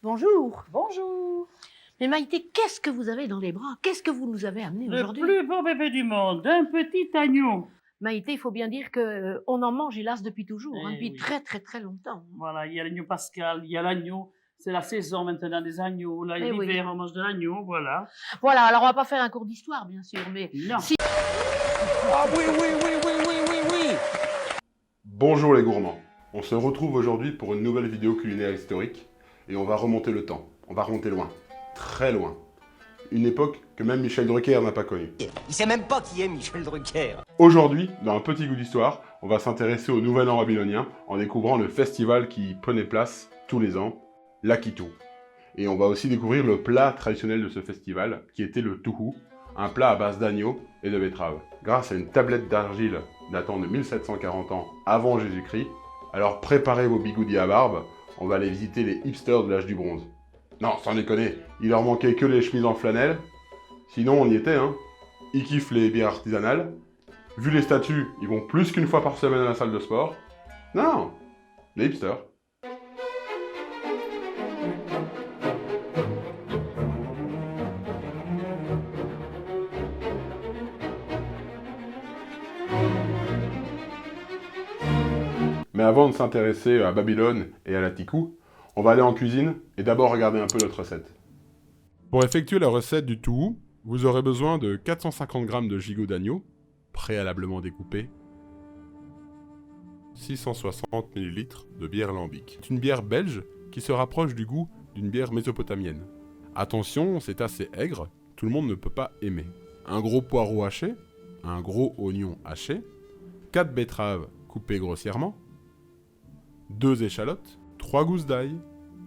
Bonjour. Bonjour. Mais Maïté, qu'est-ce que vous avez dans les bras? Qu'est-ce que vous nous avez amené Le aujourd'hui? plus beau bébé du monde, un petit agneau. Maïté, il faut bien dire que on en mange, hélas, depuis toujours, Eh depuis oui. très longtemps. Voilà, il y a l'agneau pascal, il y a l'agneau. C'est la saison maintenant des agneaux. Là, Eh oui. l'hiver, on mange de l'agneau, voilà. Voilà, alors on va pas faire un cours d'histoire, bien sûr, mais Non. si... Ah oui, oui, oui, oui, oui, oui, oui. Bonjour les gourmands, on se retrouve aujourd'hui pour une nouvelle vidéo culinaire historique et on va remonter le temps, on va remonter loin, très loin. Une époque que même Michel Drucker n'a pas connue. Il sait même pas qui est Michel Drucker. Aujourd'hui, dans un petit goût d'histoire, on va s'intéresser au Nouvel An babylonien en découvrant le festival qui prenait place tous les ans, l'Akitu. Et on va aussi découvrir le plat traditionnel de ce festival qui était le touhou, un plat à base d'agneau et de betterave. Grâce à une tablette d'argile datant de 1740 ans avant Jésus-Christ, alors préparez vos bigoudis à barbe, on va aller visiter les hipsters de l'âge du bronze. Non, sans déconner, il leur manquait que les chemises en flanelle, sinon on y était, hein. Ils kiffent les bières artisanales, vu les statuts, ils vont plus qu'une fois par semaine à la salle de sport. Non, les hipsters. Mais avant de s'intéresser à Babylone et à l'Atikou, on va aller en cuisine et d'abord regarder un peu notre recette. Pour effectuer la recette du touhou, vous aurez besoin de 450 g de gigot d'agneau, préalablement découpé, 660 ml de bière lambic. C'est une bière belge qui se rapproche du goût d'une bière mésopotamienne. Attention, c'est assez aigre, tout le monde ne peut pas aimer. Un gros poireau haché, un gros oignon haché, 4 betteraves coupées grossièrement, 2 échalotes, 3 gousses d'ail,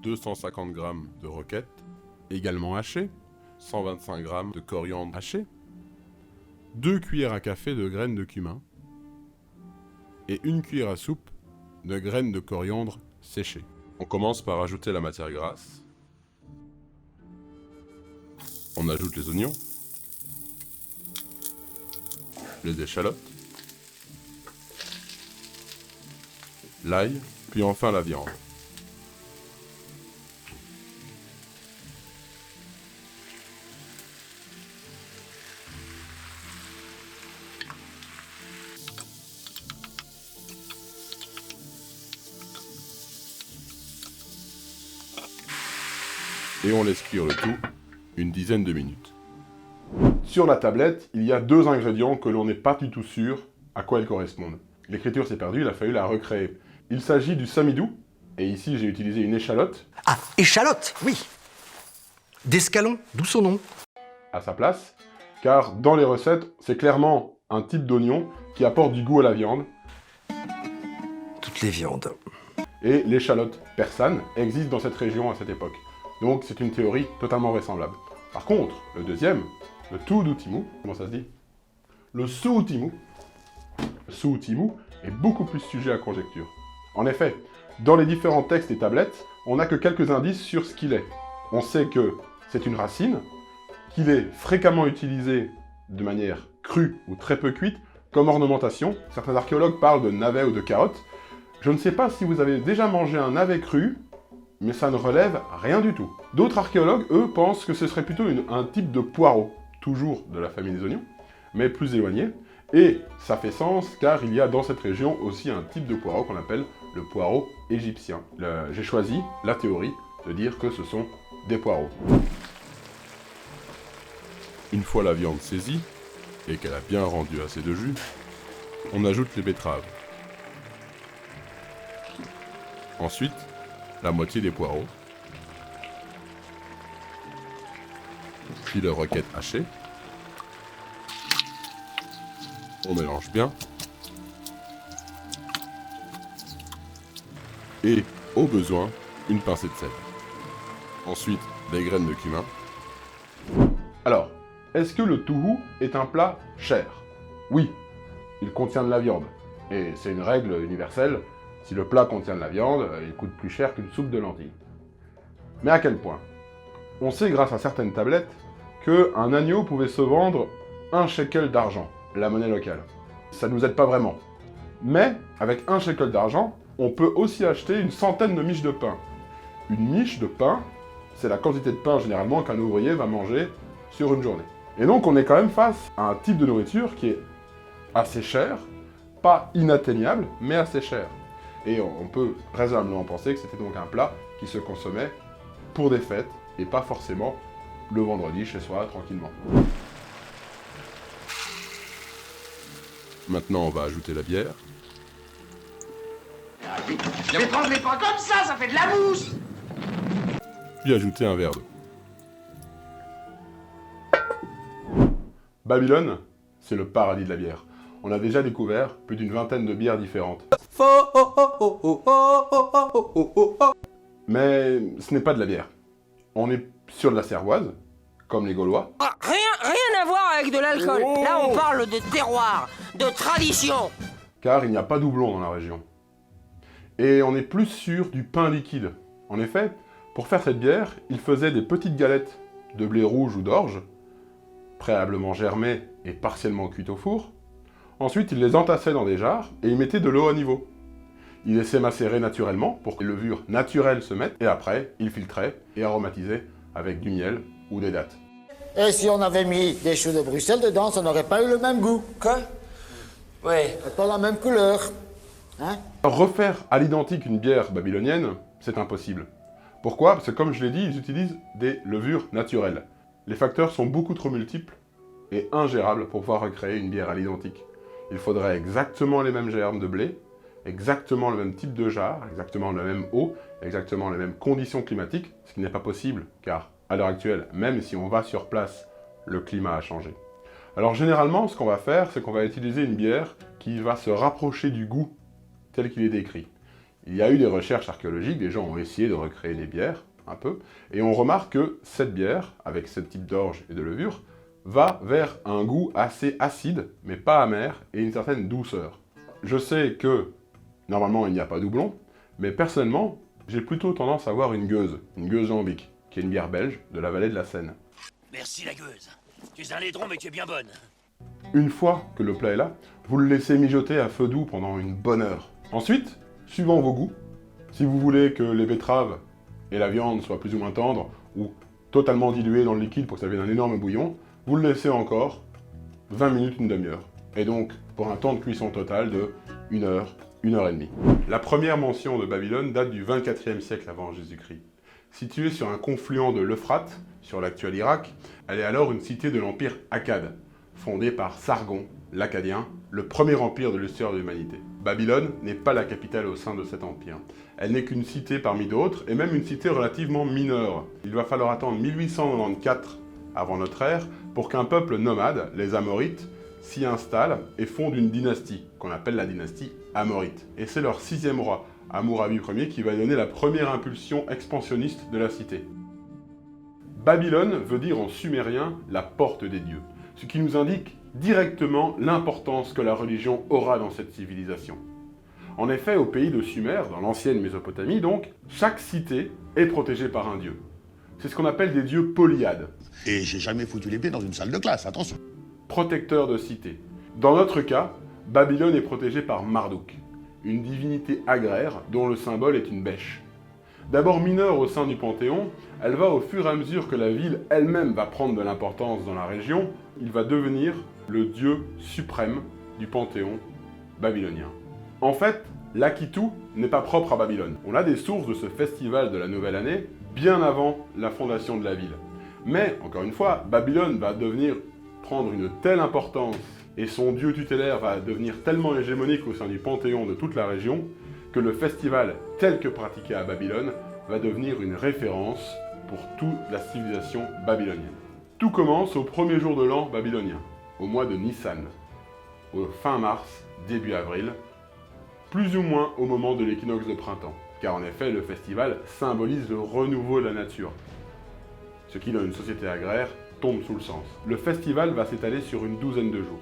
250 g de roquette, également hachées, 125 g de coriandre haché, 2 cuillères à café de graines de cumin et 1 cuillère à soupe de graines de coriandre séchées. On commence par ajouter la matière grasse. On ajoute les oignons, les échalotes, l'ail, puis enfin la viande. Et on laisse cuire le tout une dizaine de minutes. Sur la tablette, il y a 2 ingrédients que l'on n'est pas du tout sûr à quoi ils correspondent. L'écriture s'est perdue, il a fallu la recréer. Il s'agit du samidou, et ici j'ai utilisé une échalote Ah, échalote, oui. D'escalon, d'où son nom. à sa place, car dans les recettes, c'est clairement un type d'oignon qui apporte du goût à la viande, Toutes les viandes. et l'échalote persane existe dans cette région à cette époque. Donc c'est une théorie totalement vraisemblable. Par contre, le deuxième, le Tuudutimou, comment ça se dit? Le Suutimou est beaucoup plus sujet à conjecture. En effet, dans les différents textes et tablettes, on n'a que quelques indices sur ce qu'il est. On sait que c'est une racine, qu'il est fréquemment utilisé de manière crue ou très peu cuite, comme ornementation. Certains archéologues parlent de navets ou de carottes. Je ne sais pas si vous avez déjà mangé un navet cru, mais ça ne relève rien du tout. D'autres archéologues, eux, pensent que ce serait plutôt un type de poireau, toujours de la famille des oignons, mais plus éloigné. Et ça fait sens, car il y a dans cette région aussi un type de poireau qu'on appelle le poireau égyptien. J'ai choisi la théorie de dire que ce sont des poireaux. Une fois la viande saisie, et qu'elle a bien rendu assez de jus, on ajoute les betteraves. Ensuite, la moitié des poireaux, puis les roquettes hachées. On mélange bien. Et, au besoin, une pincée de sel. Ensuite, des graines de cumin. Alors, est-ce que le touhou est un plat cher? Oui, il contient de la viande. Et c'est une règle universelle, si le plat contient de la viande, il coûte plus cher qu'une soupe de lentilles. Mais à quel point? On sait grâce à certaines tablettes qu'un agneau pouvait se vendre 1 shekel d'argent, la monnaie locale. Ça ne nous aide pas vraiment. Mais, avec 1 shekel d'argent, on peut aussi acheter une centaine de miches de pain. Une miche de pain, c'est la quantité de pain généralement qu'un ouvrier va manger sur une journée. Et donc on est quand même face à un type de nourriture qui est assez cher, pas inatteignable, mais assez cher. Et on peut raisonnablement penser que c'était donc un plat qui se consommait pour des fêtes, et pas forcément le vendredi chez soi, tranquillement. Maintenant, on va ajouter la bière. Mais prends-les pas comme ça fait de la mousse! Puis ajouter un verre d'eau. Babylone, c'est le paradis de la bière. On a déjà découvert plus d'une vingtaine de bières différentes. Mais ce n'est pas de la bière. On est sur de la cervoise, comme les Gaulois. Ah, rien à voir avec de l'alcool. Là, on parle de terroir, de tradition. Car il n'y a pas doublon dans la région. Et on est plus sûr du pain liquide. En effet, pour faire cette bière, ils faisaient des petites galettes de blé rouge ou d'orge, préalablement germées et partiellement cuites au four. Ensuite, ils les entassaient dans des jarres et ils mettaient de l'eau à niveau. Ils laissaient macérer naturellement pour que les levures naturelles se mettent, et après, ils filtraient et aromatisaient avec du miel ou des dattes. Et si on avait mis des choux de Bruxelles dedans, ça n'aurait pas eu le même goût. Quoi? Ouais. Pas la même couleur. Hein? Refaire à l'identique une bière babylonienne, c'est impossible. Pourquoi? Parce que comme je l'ai dit, ils utilisent des levures naturelles. Les facteurs sont beaucoup trop multiples et ingérables pour pouvoir recréer une bière à l'identique. Il faudrait exactement les mêmes germes de blé, exactement le même type de jarre, exactement la même eau, exactement les mêmes conditions climatiques, ce qui n'est pas possible, car à l'heure actuelle, même si on va sur place, le climat a changé. Alors généralement, ce qu'on va faire, c'est qu'on va utiliser une bière qui va se rapprocher du goût tel qu'il est décrit. Il y a eu des recherches archéologiques, des gens ont essayé de recréer des bières, un peu, et on remarque que cette bière, avec ce type d'orge et de levure, va vers un goût assez acide, mais pas amer, et une certaine douceur. Je sais que, normalement, il n'y a pas doublon, mais personnellement, j'ai plutôt tendance à voir une gueuse lambic, qui est une bière belge de la vallée de la Seine. Merci la gueuse. Tu es un laidron, mais tu es bien bonne. Une fois que le plat est là, vous le laissez mijoter à feu doux pendant une bonne heure. Ensuite, suivant vos goûts, si vous voulez que les betteraves et la viande soient plus ou moins tendres, ou totalement diluées dans le liquide pour que ça devienne un énorme bouillon, vous le laissez encore 20 minutes, une demi-heure. Et donc, pour un temps de cuisson total de 1 heure, 1 heure et demie. La première mention de Babylone date du 24e siècle avant Jésus-Christ. Située sur un confluent de l'Euphrate, sur l'actuel Irak, elle est alors une cité de l'empire akkad, fondée par Sargon, l'Akkadien, le premier empire de l'histoire de l'humanité. Babylone n'est pas la capitale au sein de cet empire. Elle n'est qu'une cité parmi d'autres, et même une cité relativement mineure. Il va falloir attendre 1894 avant notre ère pour qu'un peuple nomade, les Amorites, s'y installe et fonde une dynastie, qu'on appelle la dynastie Amorite. Et c'est leur 6e roi, Hammurabi Ier, qui va donner la première impulsion expansionniste de la cité. Babylone veut dire en sumérien « la porte des dieux », ce qui nous indique directement l'importance que la religion aura dans cette civilisation. En effet, au pays de Sumer, dans l'ancienne Mésopotamie donc, chaque cité est protégée par un dieu. C'est ce qu'on appelle des dieux polyades. Et j'ai jamais foutu les pieds dans une salle de classe, attention. Protecteurs de cité. Dans notre cas, Babylone est protégée par Marduk, une divinité agraire dont le symbole est une bêche. D'abord mineure au sein du Panthéon, elle va au fur et à mesure que la ville elle-même va prendre de l'importance dans la région, il va devenir le dieu suprême du Panthéon babylonien. En fait, l'Akitu n'est pas propre à Babylone. On a des sources de ce festival de la nouvelle année bien avant la fondation de la ville. Mais, encore une fois, Babylone va prendre une telle importance et son dieu tutélaire va devenir tellement hégémonique au sein du panthéon de toute la région que le festival tel que pratiqué à Babylone va devenir une référence pour toute la civilisation babylonienne. Tout commence au premier jour de l'an babylonien, au mois de Nissan, au fin mars, début avril, plus ou moins au moment de l'équinoxe de printemps, car en effet le festival symbolise le renouveau de la nature, ce qui dans une société agraire tombe sous le sens. Le festival va s'étaler sur une douzaine de jours,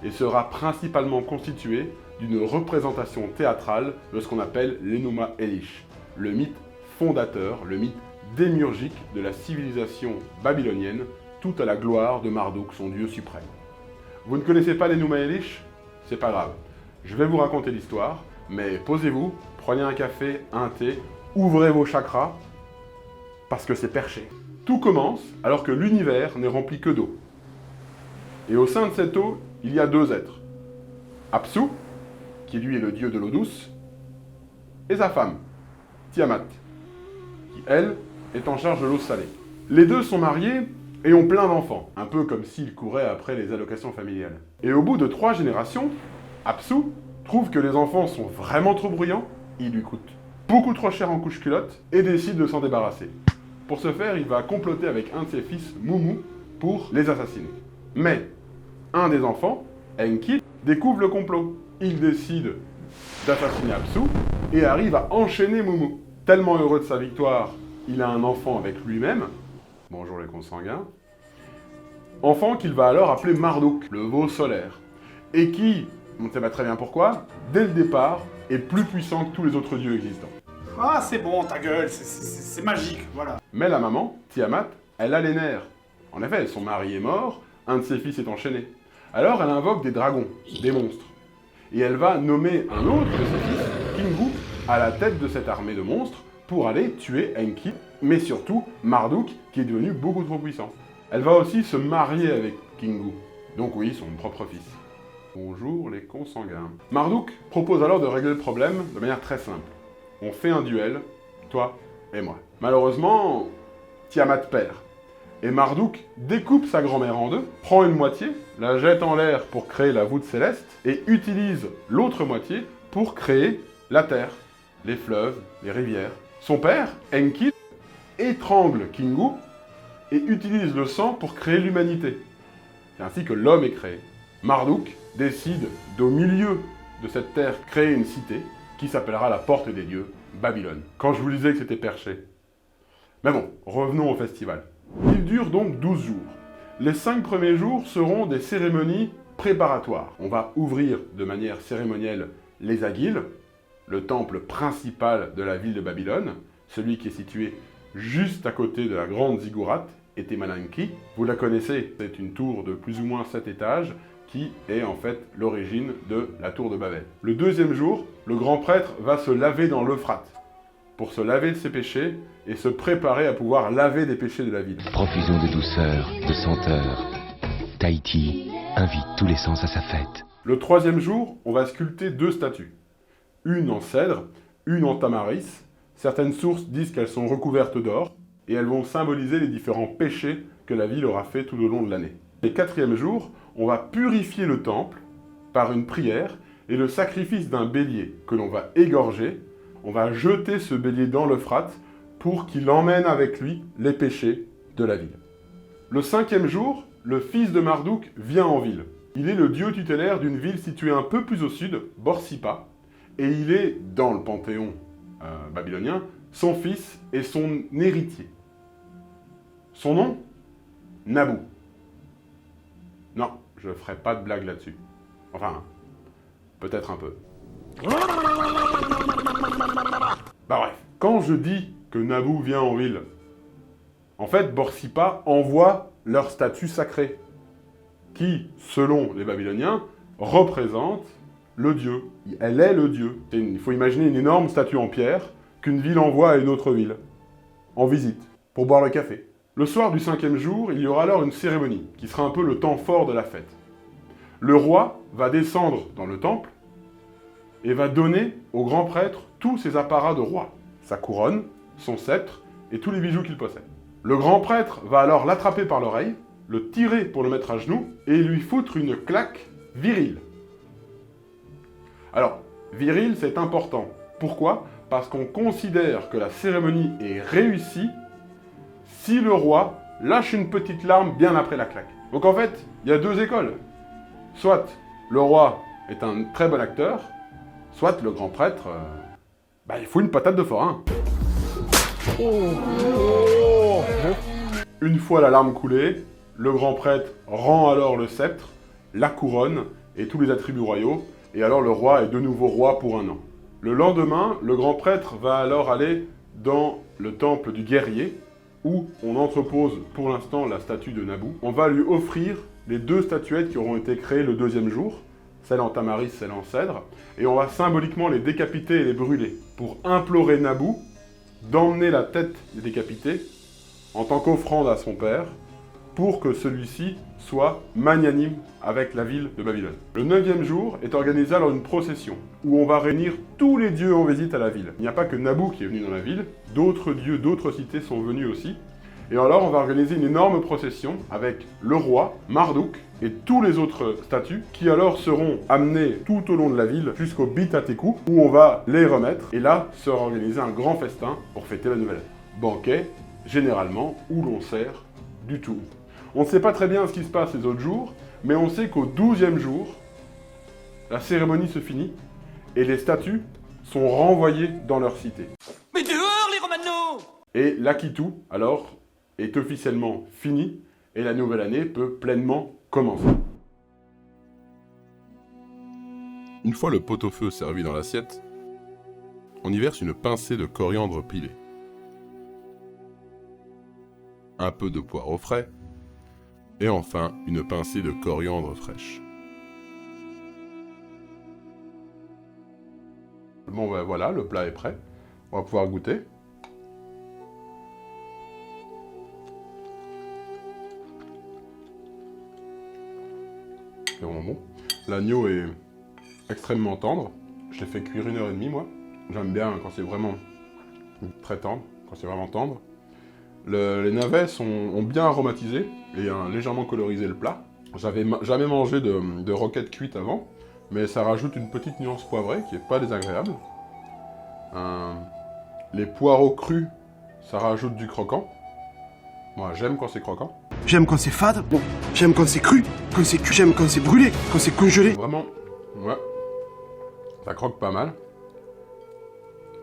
et sera principalement constitué d'une représentation théâtrale de ce qu'on appelle l'Enuma Elish, le mythe fondateur, le mythe démiurgique de la civilisation babylonienne, tout à la gloire de Marduk, son dieu suprême. Vous ne connaissez pas l'Enuma Elish? C'est pas grave. Je vais vous raconter l'histoire, mais posez-vous, prenez un café, un thé, ouvrez vos chakras, parce que c'est perché. Tout commence alors que l'univers n'est rempli que d'eau. Et au sein de cette eau, il y a deux êtres. Apsu, qui lui est le dieu de l'eau douce, et sa femme, Tiamat, qui elle est en charge de l'eau salée. Les deux sont mariés et ont plein d'enfants, un peu comme s'ils couraient après les allocations familiales. Et au bout de 3 générations, Apsu trouve que les enfants sont vraiment trop bruyants, ils lui coûtent beaucoup trop cher en couche-culotte et décide de s'en débarrasser. Pour ce faire, il va comploter avec un de ses fils, Mumu, pour les assassiner. Mais un des enfants, Enki, découvre le complot. Il décide d'assassiner Apsu et arrive à enchaîner Mumu. Tellement heureux de sa victoire, il a un enfant avec lui-même. Bonjour les consanguins. Enfant qu'il va alors appeler Marduk, le veau solaire. Et qui, on ne sait pas très bien pourquoi, dès le départ, est plus puissant que tous les autres dieux existants. Ah, c'est bon, ta gueule, c'est magique, voilà. Mais la maman, Tiamat, elle a les nerfs. En effet, son mari est mort, un de ses fils est enchaîné. Alors elle invoque des dragons, des monstres. Et elle va nommer un autre de ses fils, Kingu, à la tête de cette armée de monstres pour aller tuer Enki, mais surtout Marduk, qui est devenu beaucoup trop puissant. Elle va aussi se marier avec Kingu, donc oui, son propre fils. Bonjour les consanguins. Marduk propose alors de régler le problème de manière très simple. On fait un duel, toi et moi. Malheureusement, Tiamat perd. Et Marduk découpe sa grand-mère en deux, prend une moitié, la jette en l'air pour créer la voûte céleste, et utilise l'autre moitié pour créer la terre, les fleuves, les rivières. Son père, Enki, étrangle Kingu et utilise le sang pour créer l'humanité. C'est ainsi que l'homme est créé. Marduk décide d'au milieu de cette terre créer une cité qui s'appellera la Porte des Dieux, Babylone. Quand je vous disais que c'était perché. Mais bon, revenons au festival. Il dure donc 12 jours. Les 5 premiers jours seront des cérémonies préparatoires. On va ouvrir de manière cérémonielle les Agiles, le temple principal de la ville de Babylone, celui qui est situé juste à côté de la grande ziggourate, Etemananki. Vous la connaissez, c'est une tour de plus ou moins 7 étages qui est en fait l'origine de la tour de Babel. Le deuxième jour, le grand prêtre va se laver dans l'Euphrate pour se laver de ses péchés et se préparer à pouvoir laver des péchés de la ville. Profusion de douceur, de senteur. Tahiti invite tous les sens à sa fête. Le troisième jour, on va sculpter 2 statues. Une en cèdre, une en tamaris. Certaines sources disent qu'elles sont recouvertes d'or et elles vont symboliser les différents péchés que la ville aura fait tout au long de l'année. Le 4e jour, on va purifier le temple par une prière et le sacrifice d'un bélier que l'on va égorger. On va jeter ce bélier dans l'Euphrate pour qu'il emmène avec lui les péchés de la ville. Le 5e jour, le fils de Marduk vient en ville. Il est le dieu tutélaire d'une ville située un peu plus au sud, Borsippa, et il est, dans le panthéon babylonien, son fils et son héritier. Son nom ? Nabu. Non, je ferai pas de blague là-dessus. Enfin, peut-être un peu. Bah bref, quand je dis que Nabu vient en ville, en fait, Borsippa envoie leur statue sacrée, qui, selon les Babyloniens, représente le dieu. Elle est le dieu. Il faut imaginer une énorme statue en pierre qu'une ville envoie à une autre ville, en visite, pour boire le café. Le soir du 5e jour, il y aura alors une cérémonie, qui sera un peu le temps fort de la fête. Le roi va descendre dans le temple et va donner au grand prêtre tous ses apparats de roi, sa couronne, son sceptre et tous les bijoux qu'il possède. Le grand prêtre va alors l'attraper par l'oreille, le tirer pour le mettre à genoux et lui foutre une claque virile. Alors, viril, c'est important. Pourquoi ? Parce qu'on considère que la cérémonie est réussie si le roi lâche une petite larme bien après la claque. Donc en fait, il y a 2 écoles. Soit le roi est un très bon acteur, soit le grand prêtre, il faut une patate de forain. Une fois la larme coulée, le grand prêtre rend alors le sceptre, la couronne et tous les attributs royaux, et alors le roi est de nouveau roi pour 1 an. Le lendemain, le grand prêtre va alors aller dans le temple du guerrier, où on entrepose pour l'instant la statue de Nabu. On va lui offrir les 2 statuettes qui auront été créées le 2e jour, celle en tamaris, celle en cèdre, et on va symboliquement les décapiter et les brûler, pour implorer Nabu d'emmener la tête des décapités en tant qu'offrande à son père, pour que celui-ci soit magnanime avec la ville de Babylone. Le 9e jour est organisé alors une procession, où on va réunir tous les dieux en visite à la ville. Il n'y a pas que Nabu qui est venu dans la ville, d'autres dieux, d'autres cités sont venus aussi. Et alors on va organiser une énorme procession avec le roi, Marduk, et tous les autres statues, qui alors seront amenés tout au long de la ville jusqu'au Bitateku, où on va les remettre, et là sera organisé un grand festin pour fêter la nouvelle année. Banquet, généralement, où l'on sert du tout. On ne sait pas très bien ce qui se passe les autres jours, mais on sait qu'au 12e jour, la cérémonie se finit et les statues sont renvoyées dans leur cité. Mais dehors, les Romano! Et l'Akitu, alors, est officiellement fini et la nouvelle année peut pleinement commencer. Une fois le pot-au-feu servi dans l'assiette, on y verse une pincée de coriandre pilé, un peu de poireau frais, et enfin une pincée de coriandre fraîche. Bon ben voilà, le plat est prêt. On va pouvoir goûter. C'est vraiment bon. L'agneau est extrêmement tendre. Je l'ai fait cuire 1h30 moi. J'aime bien quand c'est vraiment très tendre, quand c'est vraiment tendre. Les navets ont bien aromatisé et légèrement colorisé le plat. J'avais jamais mangé de roquette cuite avant, mais ça rajoute une petite nuance poivrée qui est pas désagréable. Les poireaux crus, ça rajoute du croquant. Moi, j'aime quand c'est croquant. J'aime quand c'est fade, bon, j'aime quand c'est cru, j'aime quand c'est brûlé, quand c'est congelé. Vraiment, ouais, ça croque pas mal.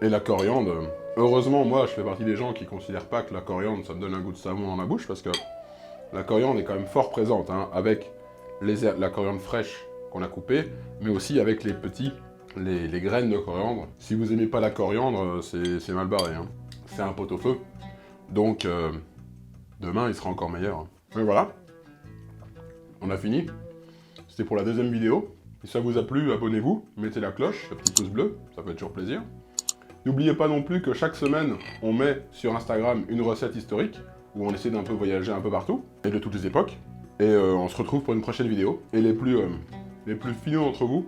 Et la coriandre, heureusement, moi, je fais partie des gens qui considèrent pas que la coriandre, ça me donne un goût de savon dans ma bouche, parce que la coriandre est quand même fort présente, hein, avec la coriandre fraîche qu'on a coupée, mais aussi avec les graines de coriandre. Si vous aimez pas la coriandre, c'est mal barré, hein. C'est un pot-au-feu, donc demain, il sera encore meilleur. Hein. Mais voilà, on a fini. C'était pour la deuxième vidéo. Si ça vous a plu, abonnez-vous, mettez la cloche, le petit pouce bleu, ça fait toujours plaisir. N'oubliez pas non plus que chaque semaine, on met sur Instagram une recette historique, où on essaie d'un peu voyager un peu partout, et de toutes les époques. Et on se retrouve pour une prochaine vidéo. Et les plus finaux d'entre vous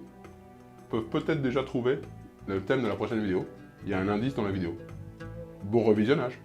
peuvent peut-être déjà trouver le thème de la prochaine vidéo. Il y a un indice dans la vidéo. Bon revisionnage!